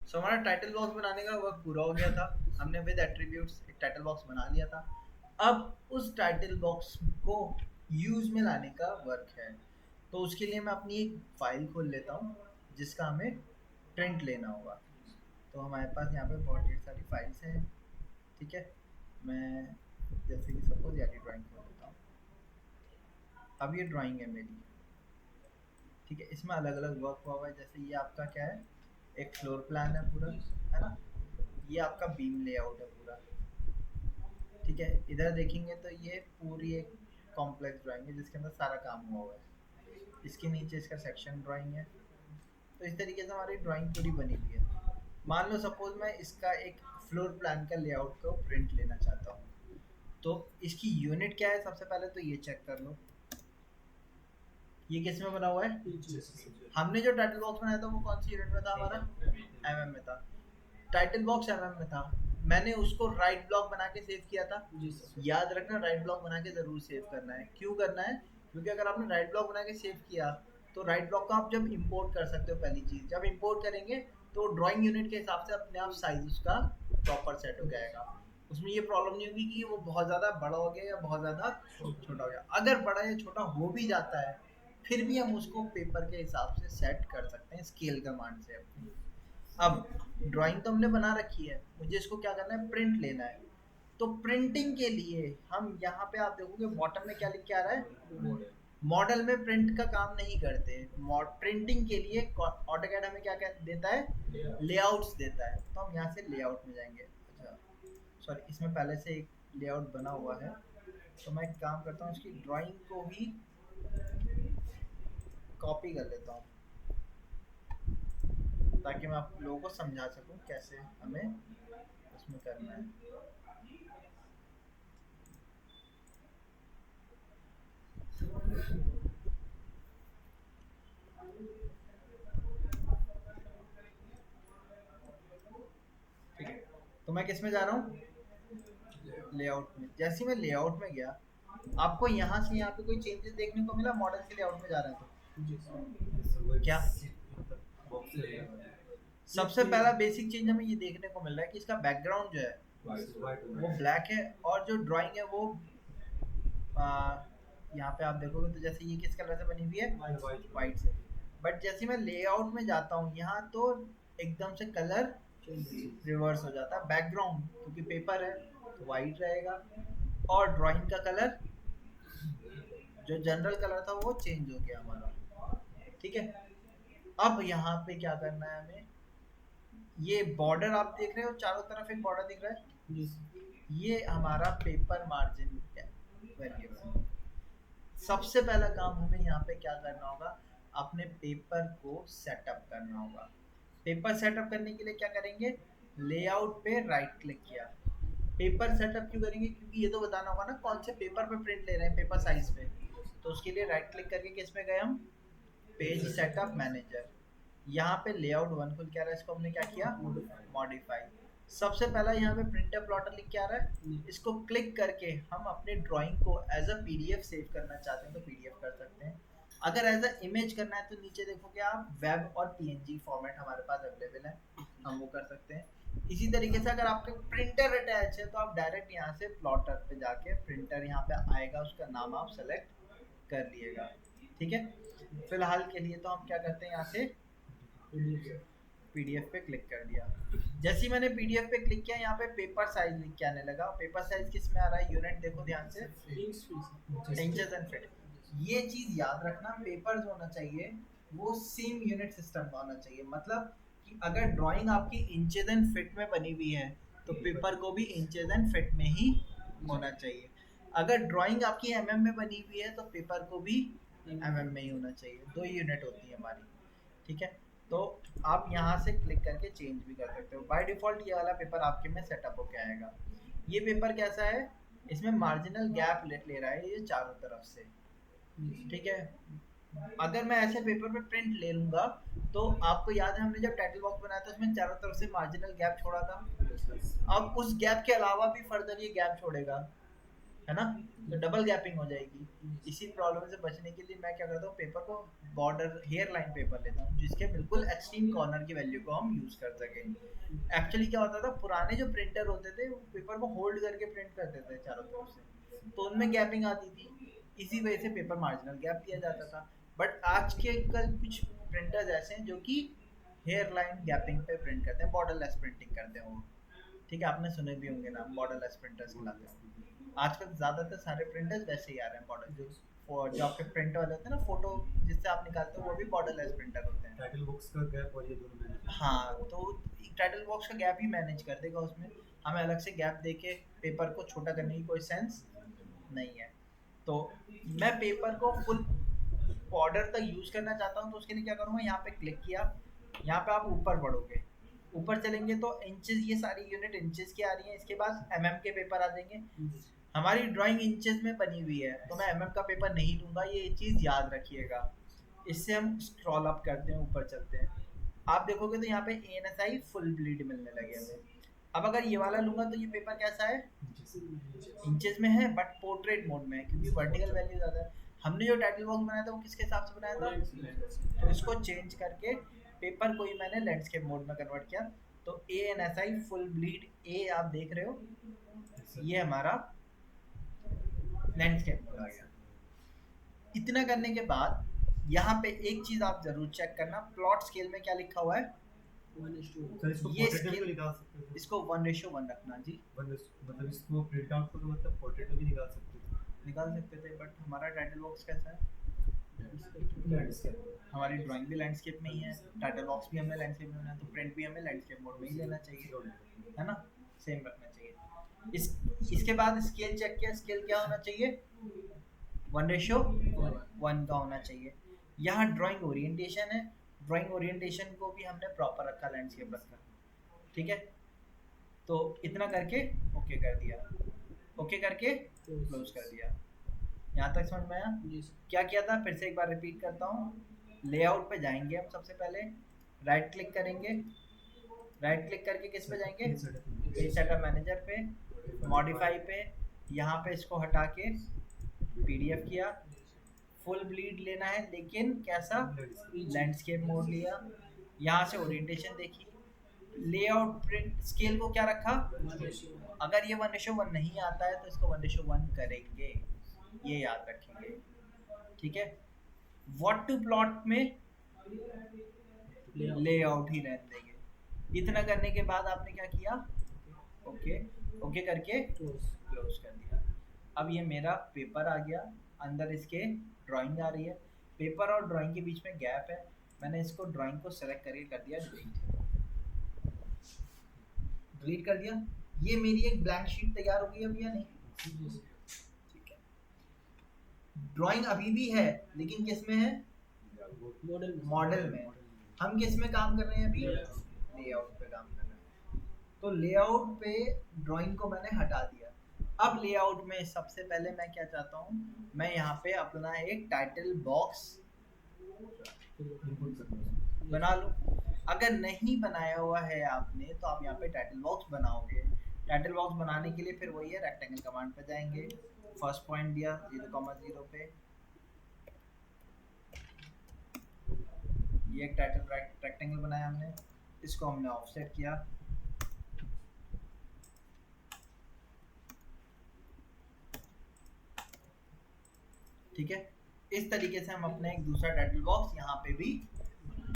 सो हमारा title box बनाने का वर्क पूरा हो गया था। हमने विद एट्रीब्यूट्स एक टाइटल बॉक्स बना लिया था। अब उस टाइटल बॉक्स को यूज में लाने का वर्क है। तो उसके लिए मैं अपनी एक फाइल खोल लेता हूँ जिसका हमें प्रिंट लेना होगा। तो हमारे पास यहाँ पे बहुत ढेर सारी फाइल्स हैं। ठीक है, मैं जैसे कि सपोज यार ड्राइंग खोल लेता हूँ। अब ये ड्राइंग है मेरी। ठीक है, इसमें अलग अलग वर्क हुआ हुआ है। जैसे ये आपका क्या है, एक फ्लोर प्लान है पूरा, है ना। ये आपका बीम लेआउट है पूरा। ठीक है, इधर देखेंगे तो ये पूरी एक कॉम्प्लेक्स ड्राइंग है जिसके अंदर सारा काम हुआ हुआ है। इसके नीचे इसका सेक्शन ड्राइंग है। तो इस तरीके से हमारी ड्राइंग पूरी बनी हुई है। मान लो सपोज मैं इसका एक फ्लोर प्लान का लेआउट को प्रिंट लेना चाहता हूँ। तो इसकी यूनिट क्या है, सबसे पहले तो ये चेक कर लो। ये किस में बना हुआ है? हमने जो टाइटल बॉक्स बनाया था वो कौन सी यूनिट में था हमारा? एमएम में था। टाइटल बॉक्स एमएम में था। मैंने उसको राइट ब्लॉक बना के सेव किया था। याद रखना, राइट ब्लॉक बना के जरूर सेव करना है। क्यों करना है? क्योंकि अगर आपने राइट ब्लॉक बना के सेव किया तो राइट ब्लॉक को आप जब इंपोर्ट कर सकते हो, पहली चीज जब इंपोर्ट करेंगे तो ड्राइंग यूनिट के हिसाब से अपने आप साइज उसका प्रॉपर सेट हो जाएगा। उसमें ये प्रॉब्लम नहीं होगी कि वो बहुत ज़्यादा बड़ा हो गया या बहुत ज़्यादा छोटा हो गया। अगर बड़ा या छोटा हो भी जाता है फिर भी हम उसको पेपर के हिसाब से सेट कर सकते हैं स्केल कमांड से अपनी। अब ड्राइंग तो हमने बना रखी है, मुझे इसको क्या करना है, प्रिंट लेना है। तो प्रिंटिंग के लिए हम यहाँ पे आप देखोगे बॉटम में क्या लिख के आ रहा है, मॉडल में प्रिंट का काम नहीं करते। प्रिंटिंग के लिए ऑटोकैड हमें क्या क्या देता है, लेआउट्स देता है। तो हम यहाँ से लेआउट में जाएंगे। अच्छा सॉरी, इसमें पहले से एक लेआउट बना हुआ है। तो मैं एक काम करता हूँ, इसकी ड्राइंग को ही कॉपी कर लेता हूँ ताकि मैं आप लोगों को समझा सकूं कैसे हमें उसमें करना है। ठीक है, तो मैं किस में जा रहा हूँ, लेआउट में। जैसे ही मैं लेआउट में गया, आपको यहाँ से यहाँ पे कोई चेंजेस देखने को मिला मॉडल से लेआउट में जा रहे हैं तो क्या? सबसे पहला बेसिक चेंज हमें ये देखने को मिल रहा है कि इसका बैकग्राउंड जो है वो ब्लैक है और जो ड्राइंग है वो यहाँ पे आप देखोगे तो जैसे ये किस कलर से बनी हुई है, वाइट से। बट जैसे मैं लेआउट में जाता हूँ यहाँ तो एकदम से कलर रिवर्स हो जाता है। बैकग्राउंड क्योंकि पेपर है तो वाइट रहेगा और ड्राइंग का कलर जो जनरल कलर था वो चेंज हो गया हमारा। ठीक है, अब यहाँ पे क्या करना है हमें, ये बॉर्डर आप देख रहे हो, चारों तरफ एक बॉर्डर दिख रहा है, ये हमारा पेपर मार्जिन वेरिएबल। सबसे पहला काम हमें यहाँ पे क्या करना होगा, अपने पेपर को सेटअप करना होगा। पेपर सेटअप करने के लिए क्या करेंगे, लेआउट पे राइट क्लिक किया। पेपर सेटअप क्यों करेंगे, क्योंकि ये तो बताना होगा ना कौन से पेपर पे प्रिंट ले रहे हैं, पेपर साइज पे। तो उसके लिए राइट क्लिक करके किस पे गए हम, पेज सेटअप मैनेजर। यहाँ पे लेआउट वन खुल के आ रहा है, इसको हमने क्या किया, मॉडिफाई। सबसे पहला यहाँ पे प्रिंटर प्लॉटर लिख के आ रहा है, इसको क्लिक करके हम अपने ड्राइंग को एज अ पीडीएफ सेव करना चाहते हैं तो पीडीएफ कर सकते हैं। अगर एज अ इमेज करना है तो नीचे देखोगे आप वेब और पीएनजी फॉर्मेट हमारे पास अवेलेबल है, हम वो कर सकते हैं। इसी तरीके से अगर आपके प्रिंटर अटैच है तो आप डायरेक्ट यहाँ से प्लॉटर पे जाके प्रिंटर यहाँ पे आएगा, उसका नाम आप सेलेक्ट कर लिएगा। ठीक है, फिलहाल के लिए तो हम क्या करते हैं, यहाँ से पीडीएफ पे क्लिक कर दिया। जैसे ही मैंने पीडीएफ पे क्लिक किया यहाँ पे पेपर साइज लिख के आने लगा। पेपर साइज किस में आ रहा है, यूनिट देखो ध्यान से, इंचेस एंड फीट। ये चीज याद रखना, पेपर जो होना चाहिए वो सेम यूनिट सिस्टम का होना चाहिए। मतलब कि अगर ड्राइंग आपकी इंचेस एंड फीट में बनी हुई है तो पेपर को भी इंचेस एंड फीट में ही होना चाहिए। अगर ड्राइंग आपकी एमएम में बनी हुई है तो पेपर को भी एमएम में ही होना चाहिए। दो यूनिट होती है हमारी। ठीक है, तो आप यहाँ से क्लिक करके चेंज भी कर सकते हो। बाय डिफ़ॉल्ट ये वाला पेपर आपके में सेटअप होके आएगा। ये पेपर कैसा है, इसमें मार्जिनल गैप ले रहा है ये चारों तरफ से। ठीक है, अगर मैं ऐसे पेपर पे प्रिंट ले लूंगा तो आपको याद है हमने जब टाइटल बॉक्स बनाया था उसमें चारों तरफ से मार्जिनल गैप छोड़ा था। अब उस गैप के अलावा भी फर्दर ये गैप छोड़ेगा, है ना, तो डबल गैपिंग हो जाएगी। इसी प्रॉब्लम से बचने के लिए मैं क्या करता हूँ, पेपर को बॉर्डर हेयर लाइन पेपर लेता हूँ जिसके बिल्कुल एक्सट्रीम कॉर्नर की वैल्यू को हम यूज कर सकें। एक्चुअली क्या होता था, पुराने जो प्रिंटर होते थे वो पेपर को होल्ड करके प्रिंट करते थे चारों तरफ से, तो उनमें गैपिंग आती थी, इसी वजह से पेपर मार्जिनल गैप दिया जाता था। बट आज के कल कुछ प्रिंटर्स ऐसे हैं जो कि हेयर लाइन गैपिंग पे प्रिंट करते हैं, बॉर्डर लेस प्रिंटिंग करते हैं वो। ठीक है, आपने सुने भी होंगे नाम, बॉर्डर लेस प्रिंटर्स खिलाते हैं। आजकल ज्यादातर सारे प्रिंटर्स वैसे ही आ रहे हैं, बॉर्डर जो आपके प्रिंट वाले होते हैं ना, फोटो जिससे आप निकालते हो, वो भी बॉर्डर लेस प्रिंटर होते हैं। टाइटल बॉक्स का गैप और ये दोनों मैनेज। हाँ, तो टाइटल बॉक्स का गैप ही मैनेज कर देगा उसमें, हमें अलग से गैप देके पेपर को छोटा करने की कोई सेंस नहीं है। तो मैं पेपर को फुल बॉर्डर तक यूज करना चाहता हूँ, तो उसके लिए क्या करूँगा, यहाँ पे क्लिक किया, यहाँ पे आप ऊपर बढ़ोगे, ऊपर चलेंगे तो इंचेस, ये सारी यूनिट इंचेस की आ रही है, इसके बाद एमएम के पेपर आ जाएंगे। हमारी ड्राइंग इंचेस में बनी हुई है तो मैं एमएम का पेपर नहीं लूंगा, ये चीज़ याद रखिएगा। इससे हम स्क्रॉल अप करते हैं, ऊपर चलते हैं, आप देखोगे तो यहाँ पे एएनएसआई फुल ब्लीड मिलने लगे हमें। अब अगर ये वाला लूंगा तो ये पेपर कैसा है, इंचेस में है बट पोर्ट्रेट मोड में है, क्योंकि वर्टिकल वैल्यू ज़्यादा है। हमने जो टाइटल बॉक्स बनाया था वो किसके हिसाब से बनाया था, तो इसको चेंज करके पेपर को ही मैंने लैंडस्केप मोड में कन्वर्ट किया। तो एएनएसआई फुल ब्लीड ए आप देख रहे हो, ये हमारा लैंडस्केप मोड आ गया। इतना करने के बाद यहाँ पे एक चीज आप जरूर चेक करना, प्लॉट स्केल में क्या लिखा हुआ है, सर इसको ये पोर्ट्रेट में स्केल, भी निकाल सकते हो। इसको 1:1 रखना जी। मतलब इसको प्रिंट आउट को तो मतलब पोर्ट्रेट में भी निकाल सकते हो। निकाल सकते थे, बट हमारा टाइटल बॉक्स कैसा है, लैंडस्केप। हमारी ड्राइंग भी लैंडस्केप में ही है, टाइटल बॉक्स भी हमें लैंडस्केप में होना है, तो प्रिंट भी हमें लैंडस्केप मोड में ही लेना चाहिए, है ना, सेम रखना चाहिए। इसके बाद स्केल चेक किया, स्केल क्या होना चाहिए, 1:1 का होना चाहिए। यहाँ ड्राइंग ओरिएंटेशन है, ड्राइंग ओरिएंटेशन को भी हमने प्रॉपर रखा, लैंडस्केप रखा, ठीक है। तो इतना करके ओके कर दिया, ओके करके क्लोज कर दिया। यहाँ तक समझ में आया, क्या किया था, फिर से एक बार रिपीट करता हूँ। लेआउट पे जाएंगे हम, सबसे पहले राइट क्लिक करेंगे, राइट क्लिक करके किस पे जाएंगे, पेज सेटअप मैनेजर पे, मॉडिफाई पे, यहाँ पे इसको हटा के पीडीएफ किया, फुल ब्लीड लेना है लेकिन कैसा, लैंडस्केप मोड लिया, यहाँ से ओरिएंटेशन देखी, लेआउट प्रिंट स्केल को क्या रखा, अगर ये 1:1 नहीं आता है तो इसको 1:1 करेंगे, ये याद रखेंगे, ठीक है। व्हाट टू प्लॉट में लेआउट ही रहने देंगे। इतना करने के बाद आपने क्या किया, ओके, ओके करके क्लोज कर दिया। अब ये मेरा पेपर आ गया, अंदर इसके ड्राइंग आ रही है, पेपर और ड्राइंग के बीच में गैप है, मैंने इसको ड्राइंग को सेलेक्ट करके कर दिया डिलीट, डिलीट कर दिया। ये मेरी एक ब्लैंक शीट तैयार हो गई अभी या नहीं, ठीक है। ड्राइंग अभी भी है लेकिन किस में है, मॉडल में। हम किस में काम कर रहे हैं अभी, लेआउट पे काम कर रहे हैं। तो लेआउट पे ड्राइंग को मैंने हटा दिया। अब लेआउट में सबसे पहले मैं क्या चाहता हूँ, मैं यहाँ पे अपना एक टाइटल बॉक्स बना लूँ। अगर नहीं बनाया हुआ है आपने तो आप यहाँ पे टाइटल बॉक्स बनाओगे। टाइटल बॉक्स बनाने के लिए फिर वही है, रेक्टेंगल कमांड पे जाएंगे, फर्स्ट पॉइंट दिया 0,0 पे, ये एक टाइटल रेक्टेंगल बनाया हमने, इसको हमने ऑफसेट किया, ठीक है। इस तरीके से हम अपने एक दूसरा टाइटल बॉक्स यहाँ पे भी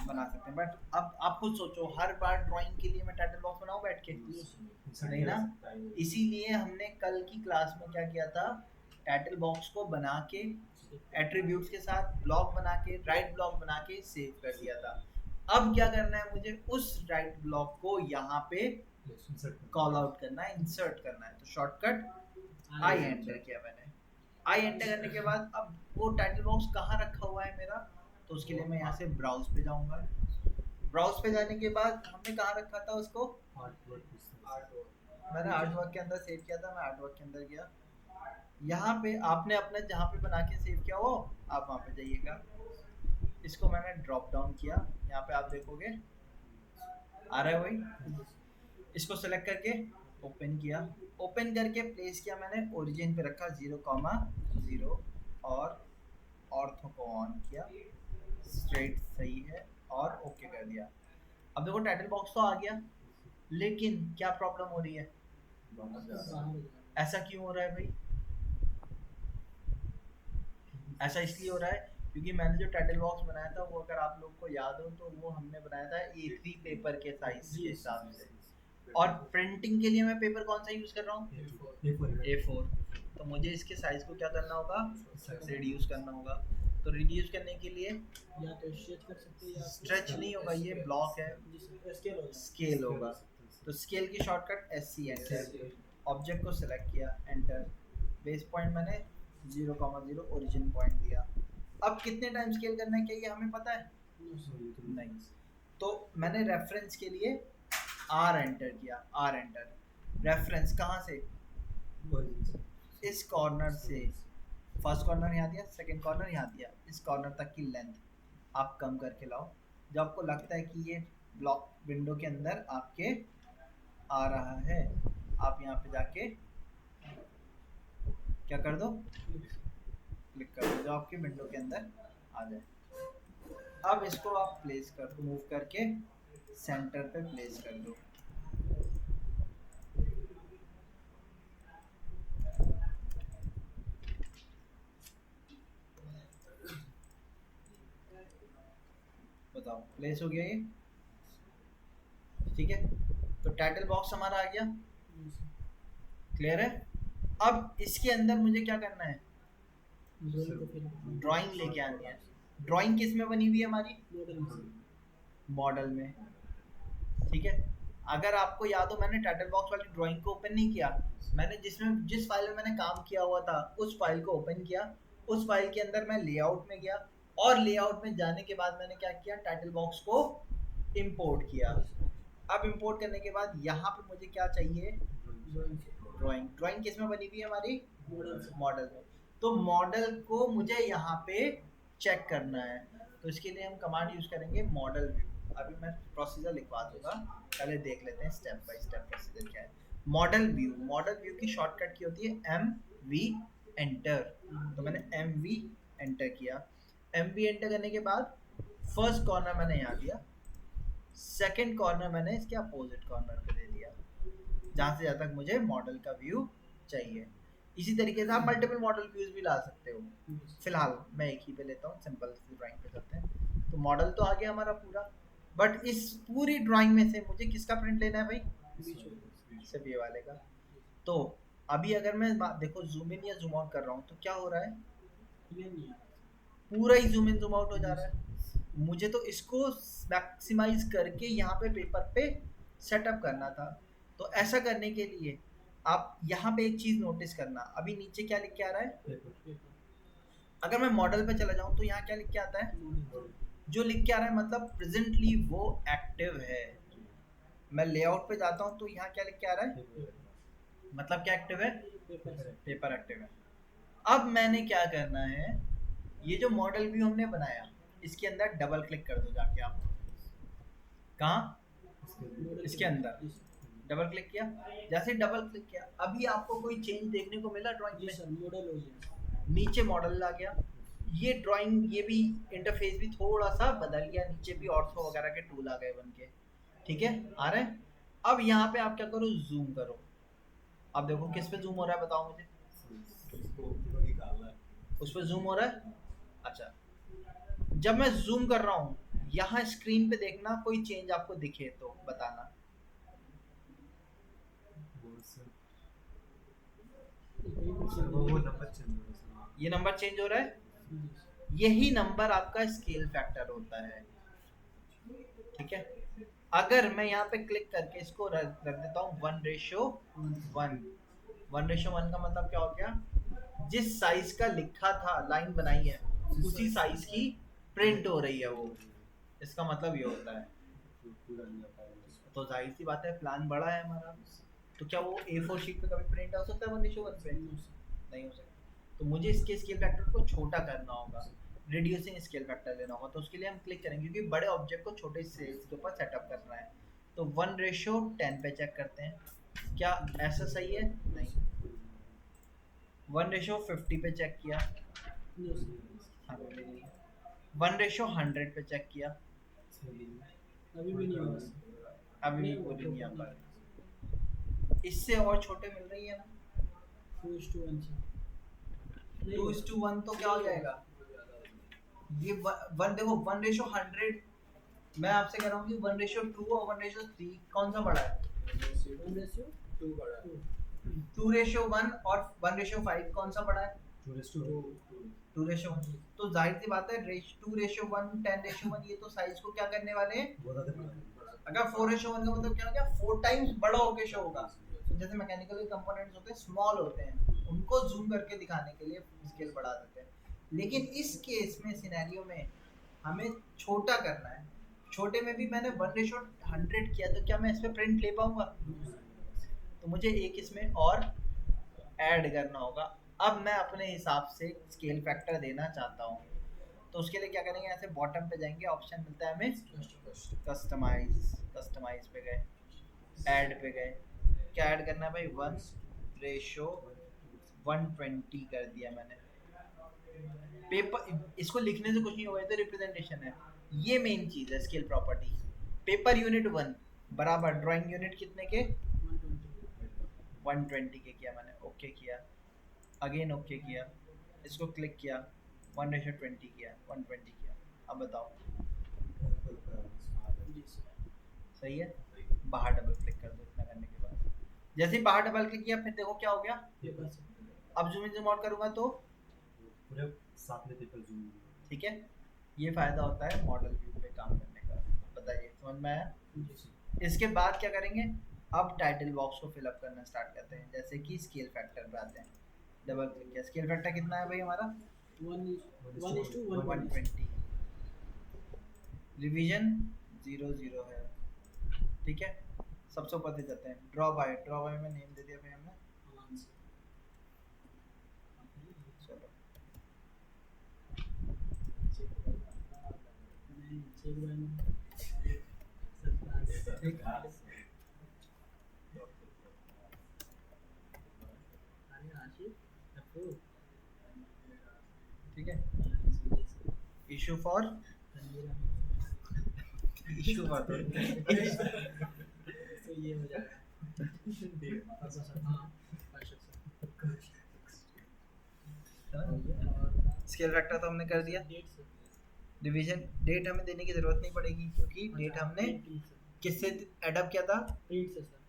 बना सकते हैं। बट अब आप खुद सोचो, हर बार ड्राइंग के लिए मैं टाइटल बॉक्स बनाऊं बैठ के, नहीं ना। इसीलिए हमने कल की क्लास में क्या किया था, टाइटल बॉक्स को बना के एट्रीब्यूट्स के साथ ब्लॉक बना के, राइट ब्लॉक बना के सेव कर दिया था। अब क्या करना है मुझे, उस राइट ब्लॉक को यहाँ पे कॉल आउट करना है, इंसर्ट करना है। तो शॉर्टकट आई एंटर किया मैंने, आई एंटर करने के बाद अब वो टाइटल बॉक्स कहाँ रखा हुआ है मेरा, तो उसके लिए मैं यहाँ से ब्राउज पे जाऊंगा। ब्राउज पे जाने के बाद हमने कहाँ रखा था उसको, मैंने आर्ट वर्क के अंदर सेव किया था, मैं आर्ट वर्क के अंदर गया। यहाँ पे आपने अपने जहाँ पे बना के सेव किया हो आप वहाँ पे जाइएगा। इसको मैंने ड्रॉप डाउन किया, यहाँ पे आप देखोगे आ रहा है वही, इसको सेलेक्ट करके ओपन किया, ओपन करके प्लेस किया मैंने, ओरिजिन पे रखा 0,0 और ऑर्थो को ऑन किया, स्ट्रेट सही है और ओके कर दिया। अब देखो टाइटल बॉक्स तो आ गया, लेकिन क्या प्रॉब्लम हो रही है? ऐसा क्यों हो रहा है भाई? ऐसा इसलिए हो रहा है क्योंकि मैंने जो टाइटल बॉक्स बनाया था वो, अगर आप लोग को याद हो तो वो हमने बनाया था A3 पेपर के साइज के हिसाब से, और प्रिंटिंग के लिए मैं पेपर कौन सा यूज कर रहा हूँ? A4। तो मुझे इसके साइज को क्या करना होगा? रिड्यूस करना होगा। तो रिड्यूस करने के लिए या तो स्ट्रेच कर सकते हैं या स्ट्रेच नहीं होगा, ये ब्लॉक है, स्केल होगा। स्केल होगा। तो स्केल की शॉर्टकट SC, एंटर। ऑब्जेक्ट को सिलेक्ट किया, एंटर। बेस पॉइंट मैंने 0,0 ओरिजिन पॉइंट दिया। अब कितने टाइम स्केल करना है क्या ये हमें पता है? नहीं। तो मैंने रेफरेंस के लिए R एंटर किया, R एंटर। रेफरेंस कहाँ से? इस कॉर्नर से, फर्स्ट कॉर्नर यहाँ दिया, सेकंड कॉर्नर यहाँ दिया, इस कॉर्नर तक की लेंथ आप कम करके लाओ। जब आपको लगता है कि ये ब्लॉक विंडो के अंदर आपके आ रहा है, आप यहाँ पे जाके क्या कर दो? क्लिक कर दो, जो आपके विंडो के अंदर आ जाए। अब इसको आप प्लेस कर दो, मूव करके सेंटर पे प्लेस कर दो। बताओ, प्लेस हो गया ये? ठीक है, तो टाइटल बॉक्स हमारा आ गया, क्लियर है? अब इसके अंदर मुझे क्या करना है? ड्राइंग लेके आनी है। ड्राइंग किस में बनी हुई है हमारी? मॉडल में। ठीक है, अगर आपको याद हो मैंने टाइटल बॉक्स वाली ड्राइंग को ओपन नहीं किया, मैंने जिस फाइल में मैंने काम किया हुआ था उस फाइल को ओपन किया, उस फाइल के अंदर मैं लेआउट में गया, और लेआउट में जाने के बाद मैंने क्या किया? टाइटल बॉक्स को इंपोर्ट किया। अब इंपोर्ट करने के बाद यहाँ पे मुझे क्या चाहिए? ड्राइंग। ड्राइंग किस में बनी हुई है हमारी? मॉडल में। तो मॉडल को मुझे यहाँ पे चेक करना है, तो इसके लिए हम कमांड यूज करेंगे मॉडल व्यू। अभी मैं प्रोसीजर लिखवा दूंगा, पहले देख लेते हैं स्टेप बाय स्टेप प्रोसीजर क्या है। मॉडल व्यू, मॉडल व्यू की शॉर्टकट की होती है MV एंटर। तो मैंने MV एंटर किया। MV एंटर करने के बाद फर्स्ट कॉर्नर मैंने यहाँ दिया, सेकंड कॉर्नर मैंने इसके अपोजिट कॉर्नर पे दे दिया, जहाँ से जहाँ तक मुझे मॉडल का व्यू चाहिए। इसी तरीके से आप मल्टीपल मॉडल व्यूज भी ला सकते हो। फिलहाल मैं एक ही पे लेता हूँ, सिंपल सी ड्राइंग पे करते हैं। तो मॉडल तो आ गया हमारा पूरा, बट इस पूरी ड्राइंग में से मुझे किसका प्रिंट लेना है भाई? सिर्फ ये वाले का। तो अभी अगर मैं देखो जूम इन या जूम आउट कर रहा हूँ तो क्या हो रहा है? पूरा ही जूम इन जूम आउट हो जा रहा है। मुझे तो इसको मैक्सिमाइज करके यहाँ पे पेपर पे सेटअप करना था। तो ऐसा करने के लिए आप यहाँ पे एक चीज नोटिस करना, अभी नीचे क्या लिख के आ रहा है? अगर मैं मॉडल पे चला जाऊँ तो यहाँ क्या लिख के आता है? जो लिख के आ रहा है मतलब प्रेजेंटली वो एक्टिव है। मैं लेआउट पे जाता हूँ तो यहाँ क्या लिख के आ रहा है? मतलब क्या एक्टिव है? पेपर एक्टिव है। अब मैंने क्या करना है, ये जो मॉडल व्यू हमने बनाया इसके अंदर डबल क्लिक कर दो जाके आप। कहाँ? इसके अंदर डबल क्लिक किया। जैसे डबल क्लिक किया अभी आपको कोई चेंज देखने को मिला ड्राइंग में? मॉडल हो गया, नीचे मॉडल आ गया, ये ड्राइंग, ये भी इंटरफेस भी थोड़ा सा बदल गया, नीचे भी ऑर्थो वगैरह के टूल आ गए बन के। ठीक है, आ रहे हैं? अब यहाँ पे आप क्या करो? जूम करो। अब देखो किस पे जूम हो रहा है बताओ मुझे? उस पे जूम हो रहा है। अच्छा, जब मैं जूम कर रहा हूँ यहाँ स्क्रीन पे देखना, कोई चेंज आपको दिखे तो बताना। ये नंबर चेंज हो रहा है, यही नंबर आपका स्केल फैक्टर होता है। ठीक है, अगर मैं यहाँ पे क्लिक करके इसको रख देता हूँ 1:1। 1:1 का मतलब क्या हो गया? जिस साइज का लिखा था, लाइन बनाई है, उसी साइज की प्रिंट हो रही है वो। इसका मतलब ये होता है। तो जाहिर सी बात है प्लान बड़ा है हमारा, तो क्या वो A4 शीट पे कभी प्रिंट हो सकता है 1:1 पे? नहीं हो सकता। तो मुझे इसके स्केल फैक्टर को छोटा करना होगा, रिड्यूसिंग स्केल फैक्टर लेना होगा। तो उसके लिए हम क्लिक करेंगे क्योंकि बड़े ऑब्जेक्ट को छोटे सेल्स के ऊपर सेटअप करना है। तो 1:10 पे चेक करते हैं। क्या ऐसा सही है? नहीं। 1:50 पे चेक किया, नो सर, हाँ भी नहीं। 1:100 पे चेक किया, अभी भी नहीं हुआ सर। अभी भी नहीं हुआ, पूरी नहीं आ proper पा रही। इससे और छोटे मिल रही है ना? 2:1 सर। नहीं 2:1 तो क्या हो जाएगा? ये वन देखो 1:100, मैं आपसे कह रहा हूँ कि 1:2 और 1:3 कौन सा बड़ा है? 1:2 बड़ा है। 2:1 और 1:5 कौन सा बड़ा है? 2:1। तो जाहिर सी बात है 2:1, 10:1 ये तो साइज को क्या करने वाले हैं? अगर 4:1 का मतलब क्या हो गया? 4 टाइम्स बड़ा होके शो होगा। तो जैसे मैकेनिकल कंपोनेंट्स होते हैं स्मॉल होते हैं, उनको जूम करके दिखाने के लिए स्केल बढ़ा देते हैं। लेकिन इस केस में सिनेरियो में हमें छोटा करना है। छोटे में भी मैंने 1:100 किया, तो क्या मैं इस पे प्रिंट ले पाऊंगा? तो मुझे एक इसमें और ऐड करना होगा। अब मैं अपने हिसाब से स्केल फैक्टर देना चाहता हूँ, तो उसके लिए क्या करेंगे? ऐसे बॉटम पे जाएंगे, ऑप्शन मिलता है हमें कस्टमाइज, कस्टमाइज पे गए, ऐड पे गए, क्या ऐड करना है भाई? 1:120 कर दिया मैंने। पेपर इसको लिखने से कुछ नहीं होगा, ये तो रिप्रेजेंटेशन है। ये मेन चीज है स्केल प्रॉपर्टी। पेपर यूनिट 1 बराबर ड्राइंग यूनिट कितने के? 120 के किया मैंने, ओके किया, अगेन ओके किया, इसको क्लिक किया, 1:20 किया, 120 किया। अब बताओ जी सर। सही है? बाहर डबल क्लिक कर दो इतना करने के बाद। जैसे ही बाहर डबल क्लिक किया फिर देखो क्या हो गया? Paper sir. अब जूम इन जूम आउट करूंगा तो पूरे साथ में पेपर जूम। ठीक है। ये फायदा होता है मॉडल व्यू पे काम करने का। बताइए समझ में आया? जी सर। इसके बाद क्या करेंगे? अब टाइटल बॉक्स को फिलअप करना स्टार्ट करते हैं। जैसे कि स्केल फैक्टर पे आते हैं, डबल क्लिक किया, स्केल फैक्टर कितना है भाई हमारा? 1:120। 120। रिवीजन 0 है, ठीक है। सबसे ऊपर दे जाते हैं ड्रॉ बाय, ड्रॉ बाय में नेम दे दिया भाई हमने। हाँ सर। चलो नहीं चेक बन ठीक है। अरे आशीष रखो। ठीक है, इशू फॉर इशू फॉर तो ये हो जाएगा। हाँ स्केल फैक्टर तो हमने कर दिया। Date sir. डिवीजन डेट हमें देने की जरूरत नहीं पड़ेगी, क्योंकि डेट हमने किससे एडअप किया था? प्रिंट से सर।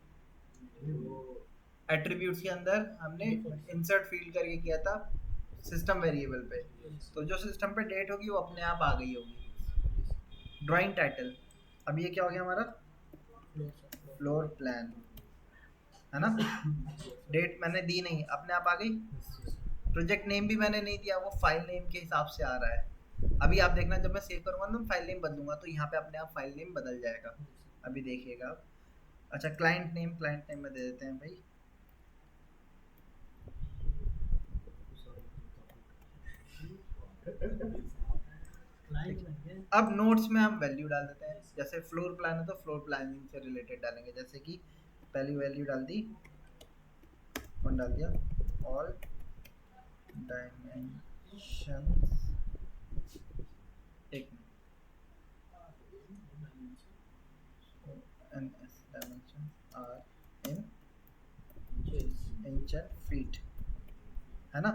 वो एट्रीब्यूट्स के अंदर हमने इंसर्ट फील्ड करके किया था सिस्टम वेरिएबल पे। तो जो सिस्टम पे डेट होगी वो अपने आप आ गई होगी। ड्राइंग टाइटल, अब ये क्या हो गया हमारा? फ्लोर प्लान, है ना? डेट मैंने दी नहीं, अपने आप आ गई। प्रोजेक्ट नेम भी मैंने नहीं दिया, वो फाइल नेम के हिसाब से आ रहा है। अभी आप देखना जब मैं सेव करूंगा ना फाइल नेम बदलूंगा तो यहाँ पे अपने आप फाइल नेम बदल जाएगा, अभी देखिएगा आप। अच्छा क्लाइंट नेम में दे देते हैं भाई अब नोट्स में हम वैल्यू डाल देते हैं। जैसे फ्लोर प्लान है तो फ्लोर प्लानिंग से रिलेटेड डालेंगे। जैसे कि पहली वैल्यू डाल दी, कौन डाल दिया? ऑल डायमेंशंस, एक dimensions are in inch and feet, है ना?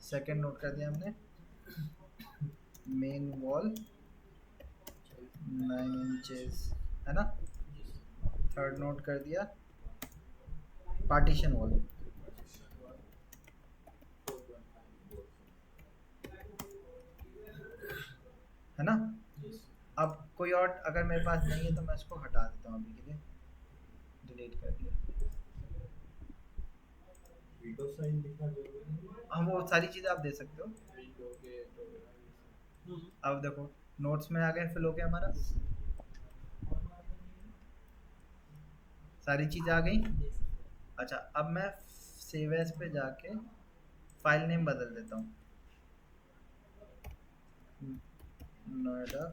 सेकंड नोट कर दिया हमने, मेन वॉल 9 इंचेस, है ना? थर्ड नोट कर दिया पार्टीशन वॉल, है ना? अब कोई और अगर मेरे पास नहीं है तो मैं इसको हटा देता हूँ, अभी के लिए डिलीट कर दिया। विंडो साइन लिखना जरूरी है। हाँ वो सारी चीज़ें आप दे सकते हो। अब देखो नोट्स में आ गए, फिल हो गया हमारा, सारी चीज़ें आ गई। अच्छा अब मैं सेव एज पे जाके फाइल नेम बदल देता हूँ, नोएडा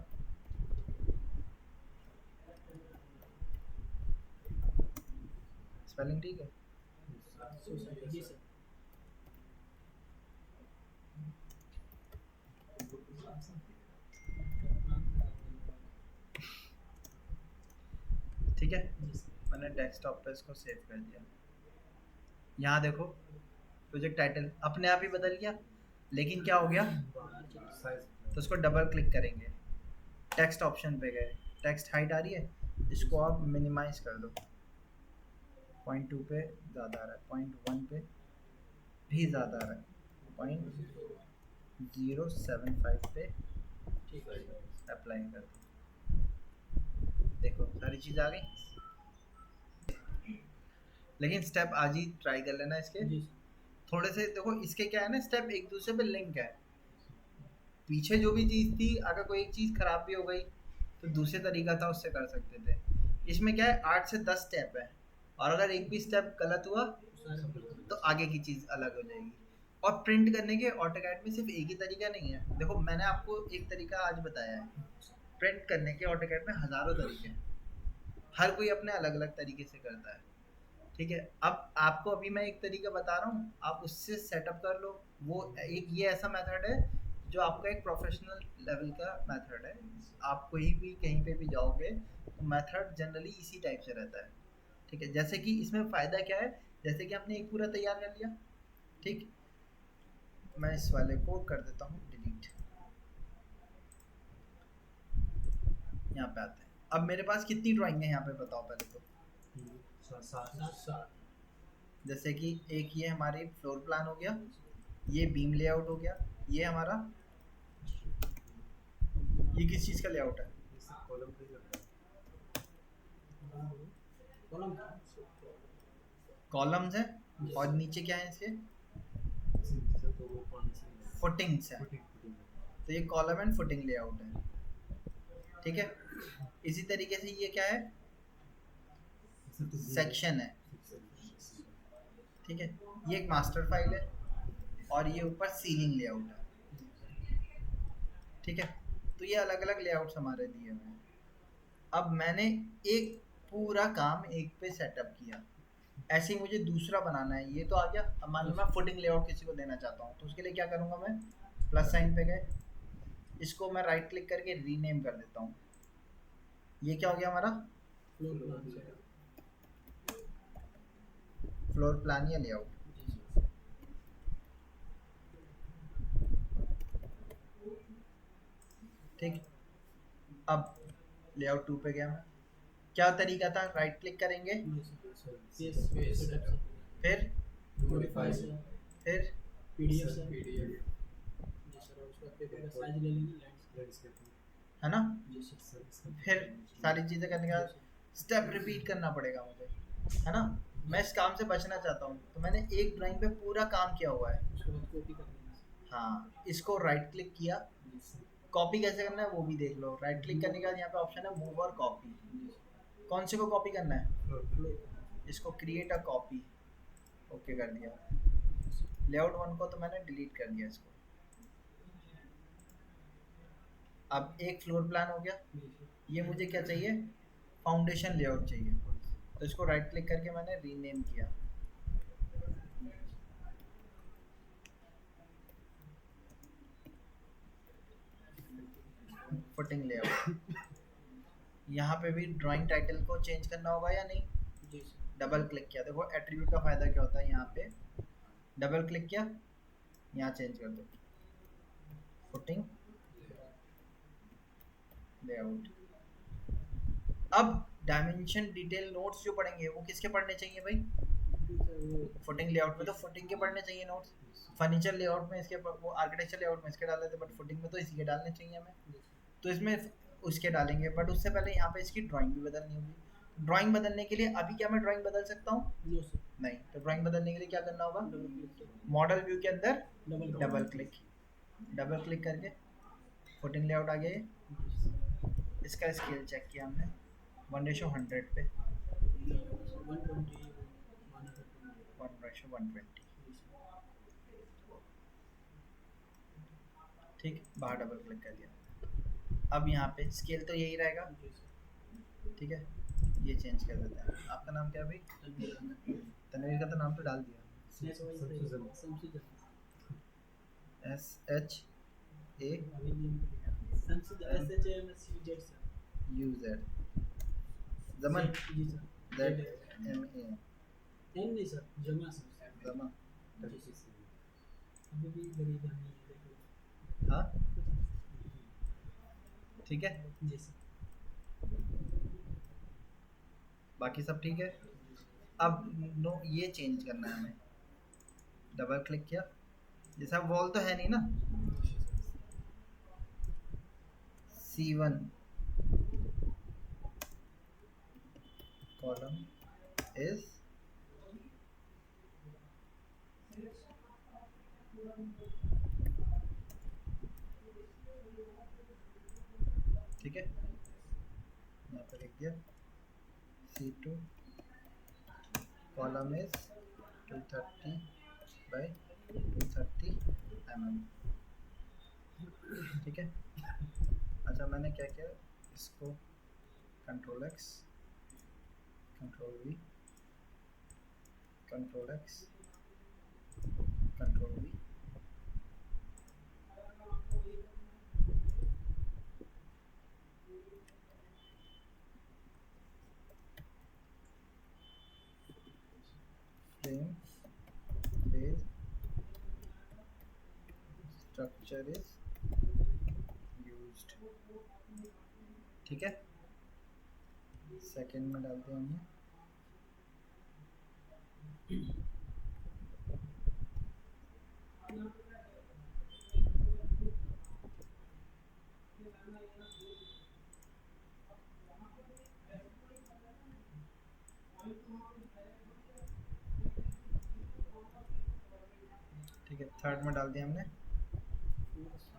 स्पेलिंग ठीक है? सोसाइटी जी सर। ठीक है, जी सर। मैंने डेस्कटॉप पे इसको सेव कर दिया। यहाँ देखो प्रोजेक्ट टाइटल अपने आप ही बदल गया, लेकिन क्या हो गया, साइज तो उसको डबल क्लिक करेंगे, टेक्स्ट ऑप्शन पे गए, टेक्स्ट हाइट आ रही है, इसको आप मिनिमाइज कर दो, 0.2 पे ज़्यादा आ रहा है, 0.1 पे भी ज़्यादा आ रहा है, 0.075 पे ठीक है। अप्लाई कर दो। देखो सारी चीज़ आ गई, लेकिन स्टेप आज ही ट्राई कर लेना इसके जी सर। थोड़े से। देखो इसके क्या है ना, स्टेप एक दूसरे पे लिंक है, पीछे जो भी चीज़ थी अगर कोई एक चीज़ खराब भी हो गई तो दूसरे तरीका था उससे कर सकते थे। इसमें क्या है 8 से 10 स्टेप है, और अगर एक भी स्टेप गलत हुआ तो आगे की चीज़ अलग हो जाएगी। और प्रिंट करने के ऑटोकैड में सिर्फ एक ही तरीका नहीं है, देखो मैंने आपको एक तरीका आज बताया है, प्रिंट करने के ऑटोकैड में हज़ारों तरीके हैं, हर कोई अपने अलग अलग तरीके से करता है। ठीक है, अब आपको अभी मैं एक तरीका बता रहा हूँ, आप उससे सेटअप कर लो। वो एक ये ऐसा मेथड है जो आपका एक प्रोफेशनल लेवल का मेथड है, आप कोई भी कहीं पे भी जाओगे तो मेथड जनरली इसी टाइप से रहता है। ठीक है, जैसे कि इसमें फ़ायदा क्या है, जैसे कि आपने एक पूरा तैयार कर लिया, ठीक, मैं इस वाले को कर देता हूँ डिलीट। यहाँ पे आते हैं, अब मेरे पास कितनी ड्राइंग है यहाँ पे बताओ पहले तो। सात। जैसे कि एक ये हमारी फ्लोर प्लान हो गया, ये बीम लेआउट हो गया, ये हमारा, ये किस चीज़ का लेआउट है, कॉलम पे लग रहा कॉलम। कॉलम्स है, और नीचे क्या है इसके, है इससे तो वो कौन सी फुटिंग्स है, फुटिंग तो ये कॉलम एंड फुटिंग लेआउट है। ठीक है, इसी तरीके से ये क्या है, सेक्शन है। ठीक है, ये एक मास्टर फाइल है, और ये ऊपर सीलिंग लेआउट है। ठीक है, तो ये अलग अलग लेआउट्स हमारे दिए हुए हैं। अब मैंने एक पूरा काम एक पे सेटअप किया, ऐसे ही मुझे दूसरा बनाना है, ये तो आ गया। अब मान लो मैं फुटिंग लेआउट किसी को देना चाहता हूँ, तो उसके लिए क्या करूँगा, मैं प्लस साइन पे गए, इसको मैं राइट क्लिक करके रीनेम कर देता हूँ। ये क्या हो गया हमारा, floor plan sir. Floor plan या लेआउट। जी सर। ठीक, अब लेआउट 2 पे गया मैं, क्या तरीका था, राइट क्लिक करेंगे, जी सर। ये सेटअप सर। फिर मॉडिफाई सर। फिर पीडीएफ सर। जी सर, और उसका पेपर का साइज ले लेंगे, लैंडस्केप है ना, जी सर। फिर सारी चीज़ें करने के बाद स्टेप रिपीट करना पड़ेगा मुझे, है ना। मैं इस काम से बचना चाहता हूँ, तो मैंने एक ड्राइंग पे पूरा काम किया हुआ है। उसके बाद कॉपी कर देंगे सर। हाँ, इसको राइट क्लिक किया, जी सर। कॉपी कैसे करना है वो भी देख लो। राइट क्लिक करने के बाद यहाँ पे ऑप्शन है मूव और कॉपी, जी सर। कौन से को कॉपी करना है, फ्लोर। इसको क्रिएट अ कॉपी, ओके कर दिया। लेआउट 1 को तो मैंने डिलीट कर दिया इसको। अब एक फ्लोर प्लान हो गया, जी सर। ये मुझे क्या चाहिए, फाउंडेशन लेआउट चाहिए, तो इसको राइट क्लिक करके मैंने रीनेम किया। फुटिंग लेआउट, यहाँ पे भी ड्राइंग टाइटल को चेंज करना होगा या नहीं, जी सर। डबल क्लिक किया, देखो एट्रीब्यूट का फायदा क्या होता है, यहाँ पे डबल क्लिक किया, यहाँ चेंज कर दो, फुटिंग लेआउट। अब डायमेंशन डिटेल नोट्स जो पढ़ेंगे वो किसके पढ़ने चाहिए भाई, वो फुटिंग लेआउट में तो फुटिंग के पढ़ने चाहिए नोट्स, फर्नीचर लेआउट में इसके, वो आर्किटेक्चर लेआउट में इसके डाले थे, बट फुटिंग में तो इसी के डालने चाहिए हमें, तो इसमें उसके डालेंगे। बट उससे पहले यहाँ पे इसकी ड्राइंग भी बदलनी होगी। ड्राइंग बदलने के लिए अभी क्या मैं ड्राइंग बदल सकता हूँ, नो सर। नहीं, तो ड्राइंग बदलने के लिए क्या करना होगा, double click sir. Model view के अंदर डबल डबल क्लिक करके फुटिंग लेआउट आ गया ये। जी सर। इसका स्केल चेक किया हमने 1:100 पे, 120 1:120। ठीक, बाहर डबल क्लिक कर दिया। अब यहाँ पे स्केल तो यही रहेगा, जी सर। ठीक है, ये चेंज कर देते हैं। आपका नाम क्या है भाई? तनवीर का तो नाम तो डाल दिया। SHAUZ जमन ZMA जमा। हाँ ठीक है, बाकी सब ठीक है। अब नो ये चेंज करना है हमें। डबल क्लिक किया, जैसा वॉल तो है नहीं ना। C1 कॉलम इज ठीक है, यहाँ पे लिख दिया। C2 column is 230 by 230 mm। ठीक है, अच्छा मैंने क्या किया, इसको Ctrl X Ctrl V Ctrl X Ctrl V frame phase structure is used। ठीक है, सेकंड में डालते हैं हमने ठीक है, थर्ड में डाल दिया हमने,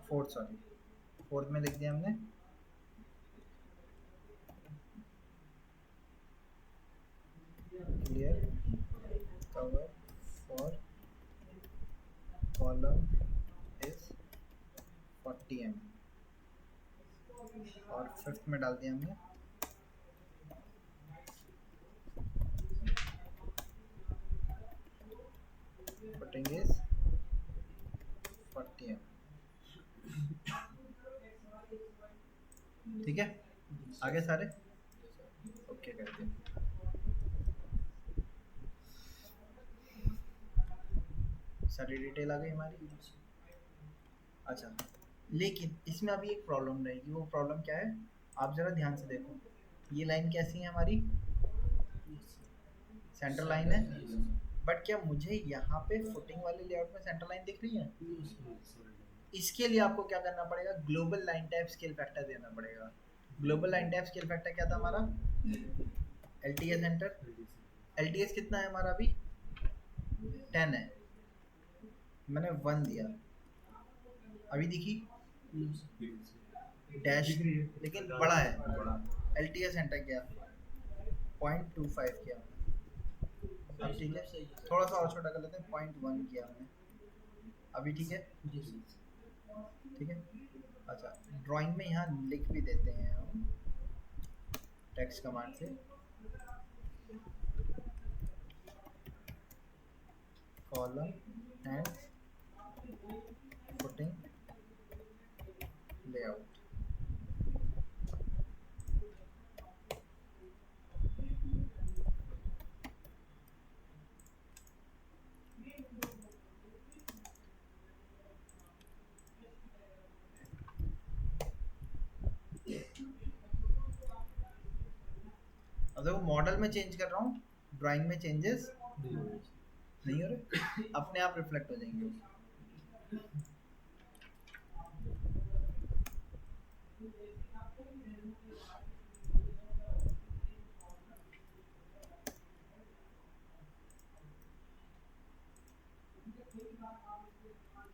फोर्थ में लिख दिया हमने clear cover for column is 40 mm। और फिफ्थ में डाल दिया हमने फुटिंग इज 40 mm। ठीक है, आगे सारे ओके करते हैं। सारी डिटेल आ गई हमारी। अच्छा, लेकिन इसमें अभी एक प्रॉब्लम रहेगी। वो प्रॉब्लम क्या है, आप जरा ध्यान से देखो। ये लाइन कैसी है हमारी, सेंटर लाइन है, बट क्या मुझे यहाँ पे फुटिंग वाले लेआउट में सेंटर लाइन दिख रही है? इसके लिए आपको क्या करना पड़ेगा, global line type scale factor देना पड़ेगा। Global line type scale factor क्या था हमारा, LTS एंटर। LTS कितना है हमारा अभी, 10 है, मैंने 1 दिया, अभी दिखी डैश, लेकिन बड़ा है। LTS एंटर किया 0.25 किया, अब ठीक है, थोड़ा सा और छोटा कर लेते हैं, 0.1 किया हमने, अभी ठीक है। ठीक है, अच्छा ड्राइंग में यहाँ लिख भी देते हैं हम टेक्स्ट कमांड से, कॉलम एंड फुटिंग लेआउट। अब देखो मॉडल में चेंज कर रहा हूँ, ड्राइंग में चेंजेस नहीं हो रहे, अपने आप रिफ्लेक्ट हो जाएंगे।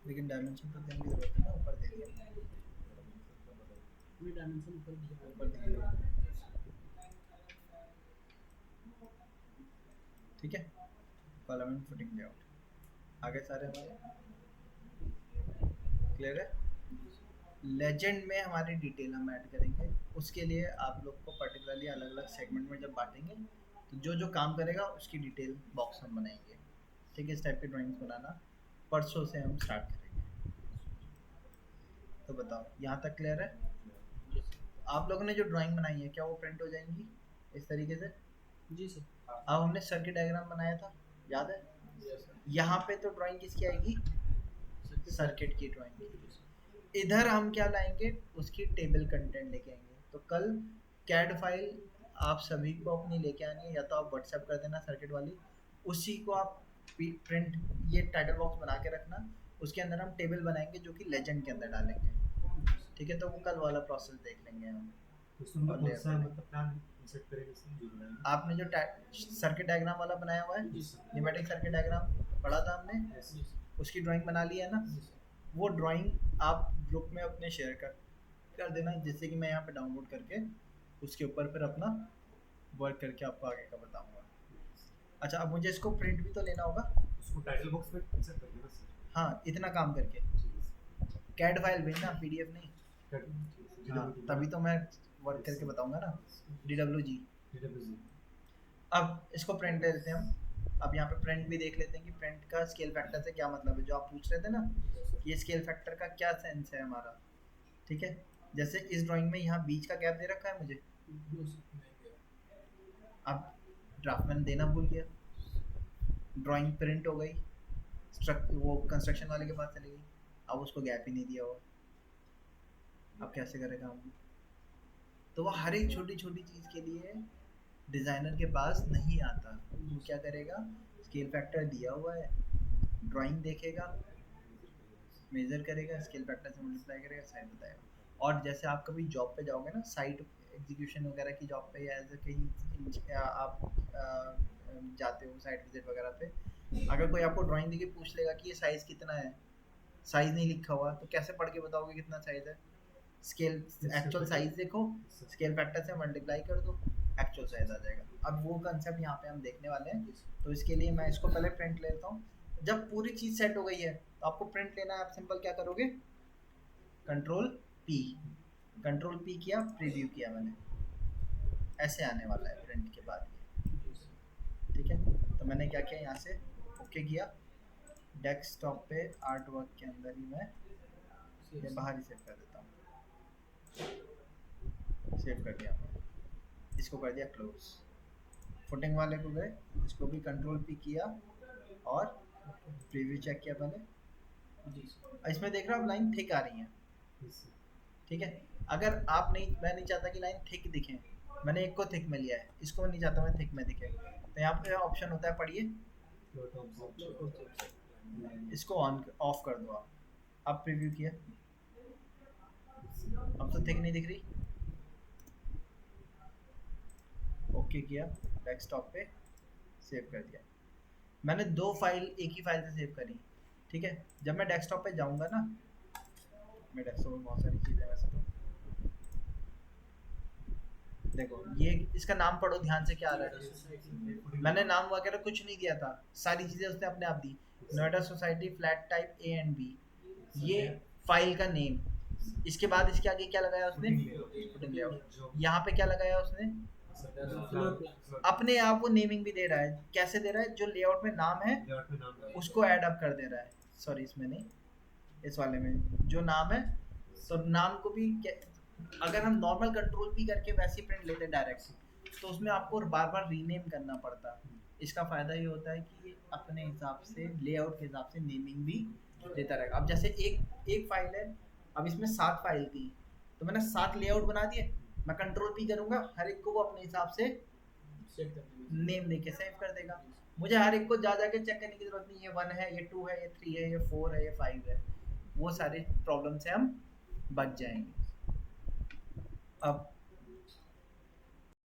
लेकिन डायमेंशन तो देने की जरूरत है ना, ऊपर दे दिया ऊपर दे दिया। ठीक है, कॉलम एंड फुटिंग लेआउट आगे सारे हमारे क्लियर है। लेजेंड में हमारी डिटेल हम ऐड करेंगे। उसके लिए आप लोग को पर्टिकुलरली अलग अलग सेगमेंट में जब बांटेंगे तो जो जो काम करेगा उसकी डिटेल बॉक्स हम बनाएंगे। ठीक है, इस टाइप की ड्राइंग्स बनाना परसों से हम स्टार्ट करेंगे। तो बताओ यहाँ तक क्लियर है? जी सर। आप लोगों ने जो ड्राइंग बनाई है क्या वो प्रिंट हो जाएंगी इस तरीके से? जी सर। अब हमने सर्किट डायग्राम बनाया था, याद है? Yes sir. यहाँ पे तो ड्राइंग किसकी आएगी? सर्किट की ड्राइंग। जी सर। इधर हम क्या लाएंगे? उसकी टेबल कंटेंट लेके आएंगे। तो कल कैड फाइल आप सभी को अपनी लेके आनी है, या तो आप व्हाट्सएप कर देना सर्किट वाली, उसी को आप प्रिंट ये टाइटल बॉक्स बना के रखना। उसके अंदर हम टेबल बनाएंगे जो कि लेजेंड के अंदर डालेंगे। ठीक है, तो वो कल वाला प्रोसेस देख लेंगे हम। उसमें और कौन layer सा बनाएंगे। मतलब प्लान सेट करेंगे इसमें जो बनाएंगे? आपने जो सर्किट डायग्राम वाला बनाया हुआ है, जी सर। न्यूमेटिक सर्किट डायग्राम पढ़ा था हमने, जी सर। उसकी ड्राइंग बना ली है ना? जी सर। वो ड्राइंग आप ग्रुप में अपने शेयर कर देना, जिससे कि मैं यहाँ पे डाउनलोड करके उसके ऊपर फिर अपना वर्क करके आपको आगे का बताऊंगा। अच्छा, अब मुझे इसको प्रिंट भी तो लेना होगा। उसको टाइटल बॉक्स में इंसर्ट कर देना सर। हाँ, इतना काम करके ठीक है सर। कैड फाइल भेजना, पीडीएफ नहीं। कर दीजिए। हाँ, तभी तो मैं वर्क करके बताऊंगा ना। DWG। DWG। अब इसको प्रिंट ले लेते हैं हम। अब यहाँ पे प्रिंट भी देख लेते हैं कि प्रिंट का स्केल फैक्टर से क्या मतलब है, जो आप पूछ रहे थे ना कि ये स्केल फैक्टर का क्या सेंस है हमारा। ठीक है, जैसे इस ड्राइंग में यहाँ बीच का गैप दे रखा है मुझे। अब ड्राफ्टमैन देना भूल गया, ड्राइंग प्रिंट हो गई, वो कंस्ट्रक्शन वाले के पास चली गई, अब उसको गैप ही नहीं दिया हुआ, अब कैसे करेगा हम? तो वो हर एक छोटी छोटी चीज़ के लिए डिज़ाइनर के पास नहीं आता। वो क्या करेगा? स्केल फैक्टर दिया हुआ है, ड्राइंग देखेगा, मेजर करेगा, स्केल फैक्टर से मल्टीप्लाई करेगा, साइड बताएगा। और जैसे आप कभी जॉब पे जाओगे ना, साइट एग्जीक्यूशन वगैरह की जॉब पे, या ऐसे कहीं आप जाते हो साइट विजिट वगैरह पे, अगर कोई आपको ड्राइंग देके पूछ लेगा कि ये साइज़ कितना है, साइज़ नहीं लिखा हुआ, तो कैसे पढ़ के बताओगे कितना साइज़ है? स्केल एक्चुअल साइज़ देखो, स्केल फैक्टर से मल्टीप्लाई कर दो, एक्चुअल साइज़ आ जाएगा। अब वो कंसेप्ट यहाँ पे हम देखने वाले हैं। तो इसके लिए मैं इसको पहले प्रिंट लेता हूँ। जब पूरी चीज़ सेट हो गई है तो आपको प्रिंट लेना है। आप सिंपल क्या करोगे? कंट्रोल पी किया, प्रीव्यू किया मैंने, ऐसे आने वाला है प्रिंट के बाद ये। ठीक है, तो मैंने क्या किया, यहाँ से ओके किया, डेस्कटॉप पे आर्ट वर्क के अंदर ही मैं ये बाहर ही सेव कर देता हूँ। सेव कर दिया मैंने, इसको कर दिया क्लोज। फुटिंग वाले को गए, इसको भी कंट्रोल पी किया और प्रीव्यू चेक किया मैंने। इसमें देख रहा हूँ लाइन थिक आ रही है। ठीक है, अगर आप नहीं, मैं नहीं चाहता कि लाइन थिक दिखे, मैंने एक को थिक में लिया है, इसको नहीं चाहता मैं थिक में दिखे, तो यहाँ पे ऑप्शन होता है, पढ़िए, इसको ऑन ऑफ कर दो आप। अब प्रीव्यू किया, अब तो थिक नहीं दिख रही। ओके किया, डेस्कटॉप पे सेव कर दिया। मैंने दो फाइल एक ही फाइल से सेव करी। ठीक है, जब मैं डेस्कटॉप पे जाऊंगा ना, मेरे डेस्कटॉप में बहुत सारी चीज़ें वैसे तो, देखो ये इसका नाम पढ़ो ध्यान से, क्या आ रहा है? मैंने नाम वगैरह कुछ नहीं दिया था, सारी चीज़ें उसने अपने आप दी। Noida society flat type A and B, ये फाइल का नेम। इसके बाद इसके आगे क्या लगाया उसने? Footing layout. यहाँ पे क्या लगाया उसने? अपने आप वो नेमिंग भी दे रहा है। कैसे दे रहा है? जो लेआउट में नाम है उसको ऐड अप कर दे रहा है। सॉरी, इसमें नहीं, इस वाले में जो नाम है, तो नाम को भी अगर हम नॉर्मल कंट्रोल पी करके वैसे प्रिंट लेते डायरेक्ट, तो उसमें आपको बार बार रीनेम करना पड़ता। इसका फ़ायदा ये होता है कि ये अपने हिसाब से लेआउट के हिसाब से नेमिंग भी देता रहेगा। अब जैसे एक फाइल है, अब इसमें 7 फाइल थी, तो मैंने 7 लेआउट बना दिए। मैं कंट्रोल पी करूँगा, हर एक को वो अपने हिसाब से नेम देके सेव कर देगा। मुझे हर एक को जा जाके चेक करने की जरूरत नहीं, ये 1 है, ये 2 है, ये 3 है, ये 4 है, ये 5 है। वो सारे प्रॉब्लम से हम बच जाएंगे। अब